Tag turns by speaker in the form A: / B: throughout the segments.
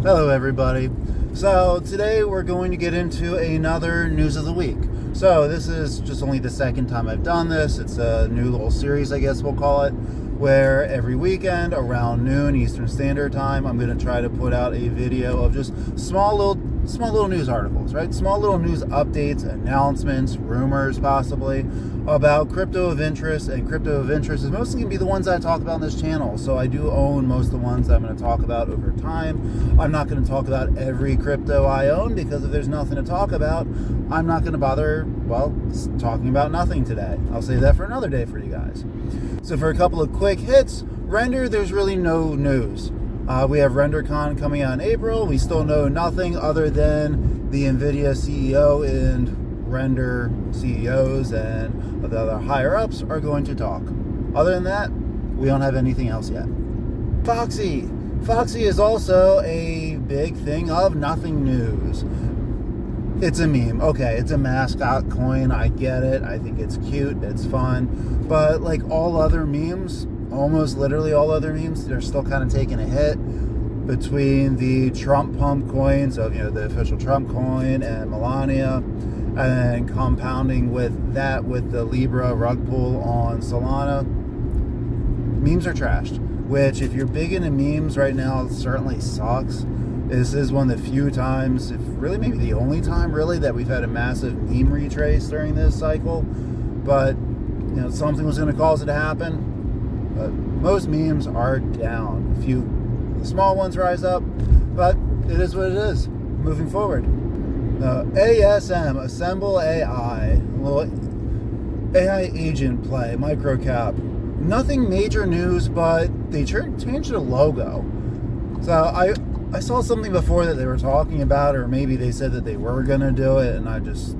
A: Hello everybody. So today we're going to get into another news of the week. So this is just only the second time I've done this. It's a new little series, I guess we'll call it, where every weekend around noon Eastern Standard Time, I'm going to try to put out a video of just small little news articles, right? Small little news updates, announcements, rumors possibly about crypto of interest, and crypto of interest is mostly going to be the ones that I talk about on this channel. So I do own most of the ones that I'm going to talk about over time. I'm not going to talk about every crypto I own because if there's nothing to talk about, I'm not going to bother, talking about nothing today. I'll save that for another day for you guys. So for a couple of quick hits, Render, there's really no news. We have RenderCon coming out in April. We still know nothing other than the NVIDIA CEO and Render CEOs and the other higher-ups are going to talk. Other than that, we don't have anything else yet. Foxy. Foxy is also a big thing of nothing news. It's a meme. Okay, it's a mascot coin. I get it. I think it's cute. It's fun. But like all other memes, almost literally all other memes, they're still kind of taking a hit between the Trump pump coins of, the official Trump coin and Melania, and compounding with that with the Libra rug pull on Solana. Memes are trashed, which if you're big into memes right now, it certainly sucks. This is one of the few times, if really maybe the only time really, that we've had a massive meme retrace during this cycle. But, something was going to cause it to happen. But most memes are down. A few small ones rise up, but it is what it is. Moving forward. ASM, Assemble AI, little AI agent play, microcap. Nothing major news, but they changed the logo. So I saw something before that they were talking about, or maybe they said that they were going to do it, and I just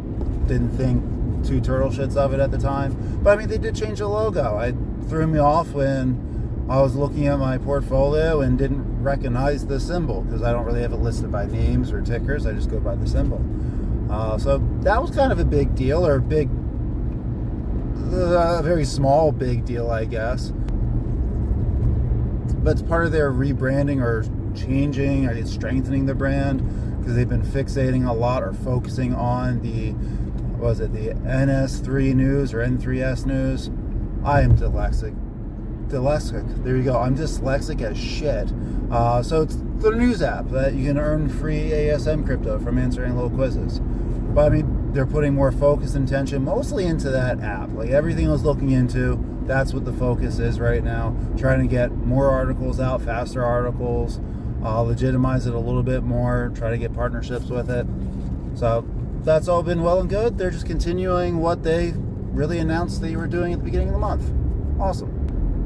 A: didn't think two turtle shits of it at the time. But I mean, they did change the logo. It threw me off when I was looking at my portfolio and didn't recognize the symbol, because I don't really have it listed by names or tickers. I just go by the symbol. So that was kind of a big deal, or a very small big deal, I guess. But it's part of their rebranding or changing, or strengthening the brand, because they've been fixating a lot or focusing on the NS3 news or N3S news. I am dyslexic. There you go. I'm dyslexic as shit. So it's the news app that you can earn free ASM crypto from answering little quizzes. But I mean, they're putting more focus and attention mostly into that app. Like everything I was looking into, that's what the focus is right now. Trying to get more articles out, faster articles, legitimize it a little bit more, try to get partnerships with it. So that's all been well and good. They're just continuing what they really announced they were doing at the beginning of the month. Awesome.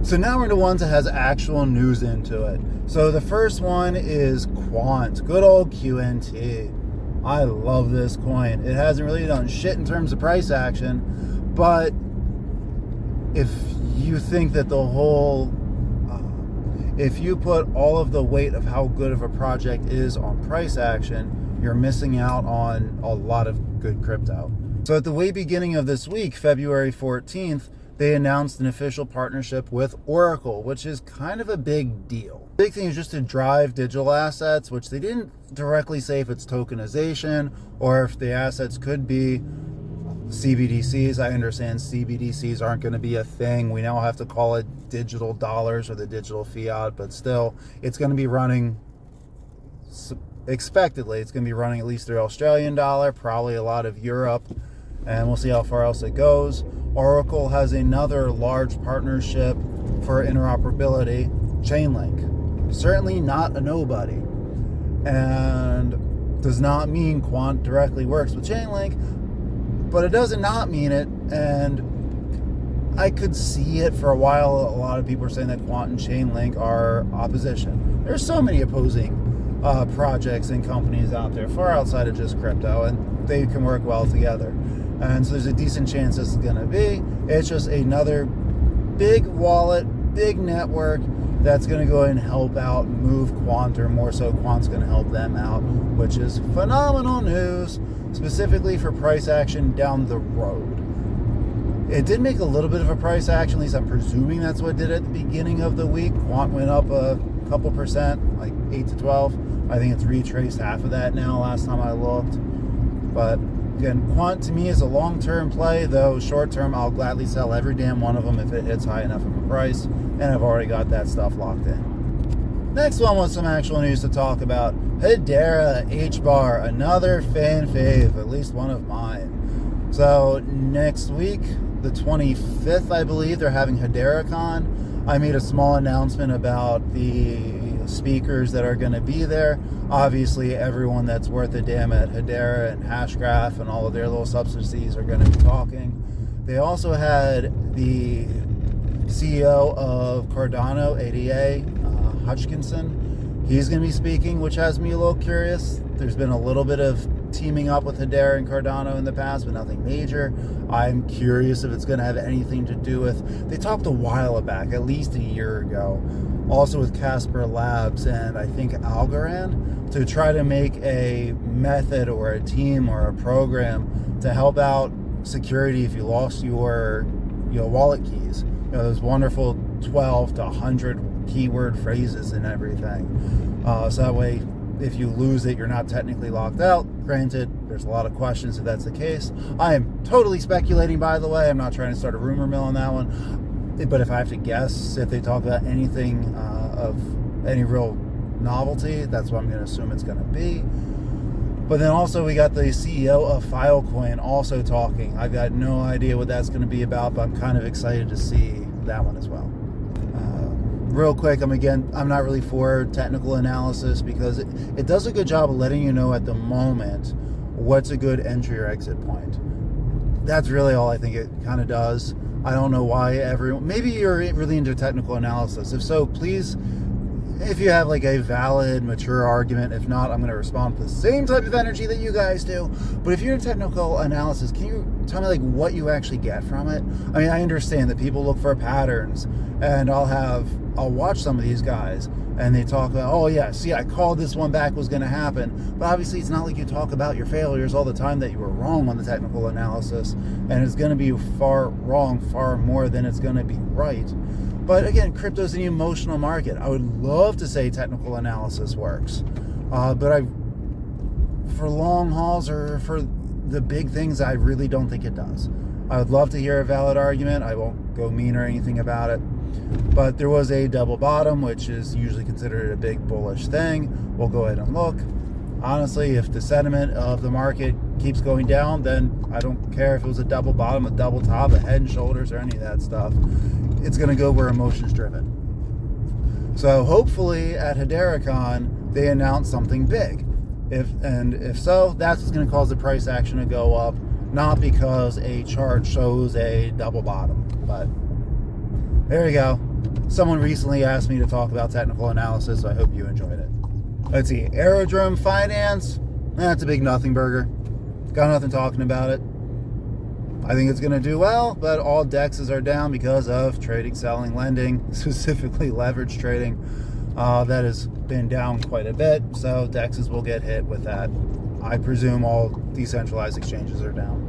A: So now we're into ones that has actual news into it. So the first one is Quant, good old QNT. I love this coin. It hasn't really done shit in terms of price action, but if you think that if you put all of the weight of how good of a project is on price action, you're missing out on a lot of good crypto. So at the way beginning of this week, February 14th, they announced an official partnership with Oracle, which is kind of a big deal. The big thing is just to drive digital assets, which they didn't directly say if it's tokenization or if the assets could be CBDCs. I understand CBDCs aren't going to be a thing. We now have to call it digital dollars or the digital fiat, but still, it's going to be running, expectedly, it's going to be running at least through Australian dollar, probably a lot of Europe, and we'll see how far else it goes. Oracle has another large partnership for interoperability, Chainlink. Certainly not a nobody, and does not mean Quant directly works with Chainlink, but it doesn't not mean it, and I could see it for a while. A lot of people are saying that Quant and Chainlink are opposition. There's so many opposing projects and companies out there far outside of just crypto, and they can work well together. And so there's a decent chance this is going to be. It's just another big wallet, big network that's going to go and help out move Quant, or more so Quant's going to help them out, which is phenomenal news, specifically for price action down the road. It did make a little bit of a price action, at least I'm presuming that's what it did at the beginning of the week. Quant went up a couple percent, like 8 to 12. I think it's retraced half of that now last time I looked. But again, quant to me is a long-term play, though short-term I'll gladly sell every damn one of them if it hits high enough of a price, and I've already got that stuff locked in. Next one was some actual news to talk about. Hedera H-Bar, another fan fave, at least one of mine. So next week, the 25th, I believe, they're having HederaCon. I made a small announcement about the speakers that are going to be there. Obviously, everyone that's worth a damn at Hedera and Hashgraph and all of their little subsidiaries are going to be talking. They also had the CEO of Cardano, ADA, Hutchinson. He's going to be speaking, which has me a little curious. There's been a little bit of teaming up with Hedera and Cardano in the past, but nothing major. I'm curious if it's going to have anything to do with... They talked a while back, at least a year ago, also with Casper Labs and I think Algorand, to try to make a method or a team or a program to help out security if you lost your wallet keys. Those wonderful 12 to 100 keyword phrases and everything. So that way, if you lose it, you're not technically locked out. Granted, there's a lot of questions if that's the case. I am totally speculating, by the way. I'm not trying to start a rumor mill on that one. But if I have to guess, if they talk about anything of any real novelty, that's what I'm going to assume it's going to be. But then also we got the CEO of Filecoin also talking. I've got no idea what that's going to be about, but I'm kind of excited to see that one as well. Real quick, I'm not really for technical analysis because it does a good job of letting you know at the moment what's a good entry or exit point. That's really all I think it kind of does. I don't know why everyone... Maybe you're really into technical analysis. If so, please, if you have like a valid, mature argument. If not, I'm going to respond with the same type of energy that you guys do. But if you're in technical analysis, can you tell me like what you actually get from it? I mean, I understand that people look for patterns, and I'll watch some of these guys and they talk about, oh yeah, see, I called this one back was going to happen. But obviously it's not like you talk about your failures all the time that you were wrong on the technical analysis, and it's going to be far more than it's going to be right. But again, crypto's an emotional market. I would love to say technical analysis works, but for long hauls or for the big things, I really don't think it does. I would love to hear a valid argument. I won't go mean or anything about it. But there was a double bottom, which is usually considered a big bullish thing. We'll go ahead and look. Honestly, if the sentiment of the market keeps going down, then I don't care if it was a double bottom, a double top, a head and shoulders, or any of that stuff. It's going to go where emotion's driven. So hopefully at HederaCon, they announce something big. If so, that's what's going to cause the price action to go up, not because a chart shows a double bottom. But there you go. Someone recently asked me to talk about technical analysis, so I hope you enjoyed it. Let's see. Aerodrome Finance. That's a big nothing burger. Got nothing talking about it. I think it's going to do well, but all DEXs are down because of trading, selling, lending, specifically leverage trading. That has been down quite a bit, so DEXs will get hit with that. I presume all decentralized exchanges are down.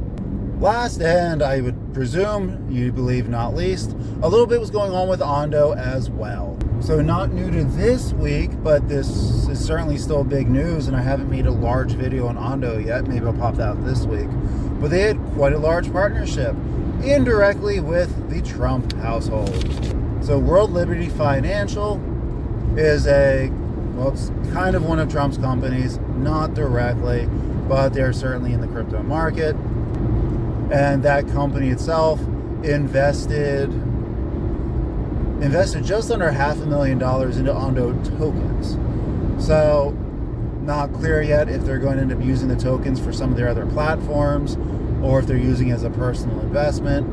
A: Last, and I would presume, you believe not least, a little bit was going on with Ondo as well. So not new to this week, but this is certainly still big news, and I haven't made a large video on Ondo yet. Maybe I'll pop that out this week. But they had quite a large partnership, indirectly with the Trump household. So World Liberty Financial is it's kind of one of Trump's companies, not directly, but they're certainly in the crypto market. And that company itself invested just under $500,000 into Ondo tokens. So not clear yet if they're going to end up using the tokens for some of their other platforms or if they're using it as a personal investment.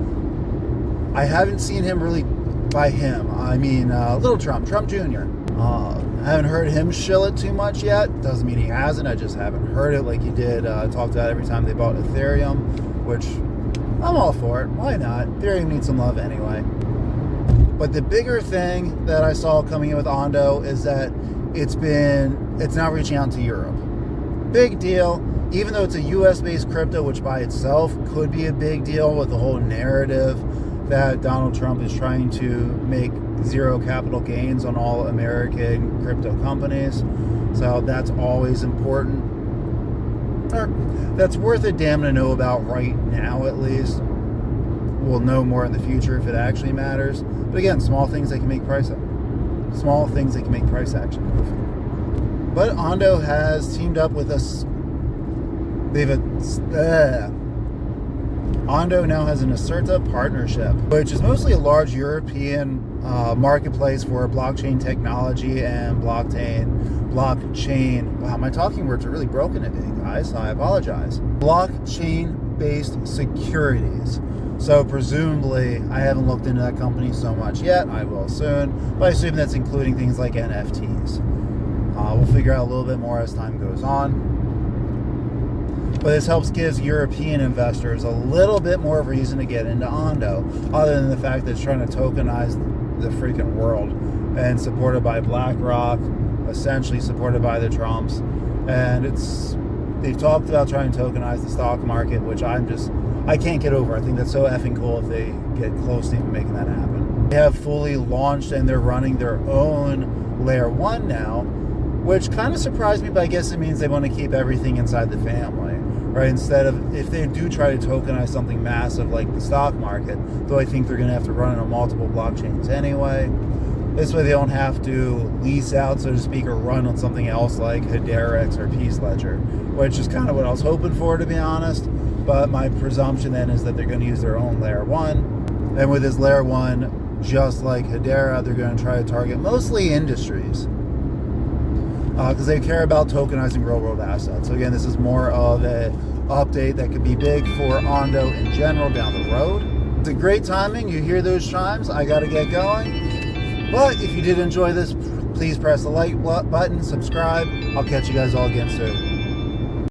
A: I haven't seen him really, by him, I mean little Trump Jr. I haven't heard him shill it too much yet. Doesn't mean he hasn't, I just haven't heard it like he did. Talked about every time they bought Ethereum, which I'm all for it. Why not? Ethereum needs some love anyway. But the bigger thing that I saw coming in with Ondo is that it's now reaching out to Europe. Big deal. Even though it's a US-based crypto, which by itself could be a big deal with the whole narrative that Donald Trump is trying to make zero capital gains on all American crypto companies. So that's always important. Or that's worth a damn to know about right now, at least. We'll know more in the future if it actually matters. But again, small things that can make price action move. But Ondo has teamed up with us. Ondo now has an Acerta partnership, which is mostly a large European marketplace for blockchain technology and blockchain. Wow, my talking words are really broken today, guys. So I apologize. Blockchain-based securities. So presumably, I haven't looked into that company so much yet. I will soon, but I assume that's including things like NFTs. We'll figure out a little bit more as time goes on. But this gives European investors a little bit more of a reason to get into Ondo, other than the fact that it's trying to tokenize the freaking world, and supported by BlackRock, essentially supported by the Trumps. And they've talked about trying to tokenize the stock market, which I can't get over. I think that's so effing cool if they get close to even making that happen. They have fully launched and they're running their own layer 1 now, which kind of surprised me, but I guess it means they want to keep everything inside the family, right? Instead of, if they do try to tokenize something massive like the stock market, though I think they're going to have to run it on multiple blockchains anyway. This way they don't have to lease out, so to speak, or run on something else like Hedera or Peace Ledger, which is kind of what I was hoping for, to be honest. But my presumption then is that they're going to use their own layer 1. And with this layer 1, just like Hedera, they're going to try to target mostly industries, because they care about tokenizing real-world assets. So again, this is more of an update that could be big for Ondo in general down the road. It's a great timing. You hear those chimes. I got to get going. But if you did enjoy this, please press the like button, subscribe. I'll catch you guys all again soon.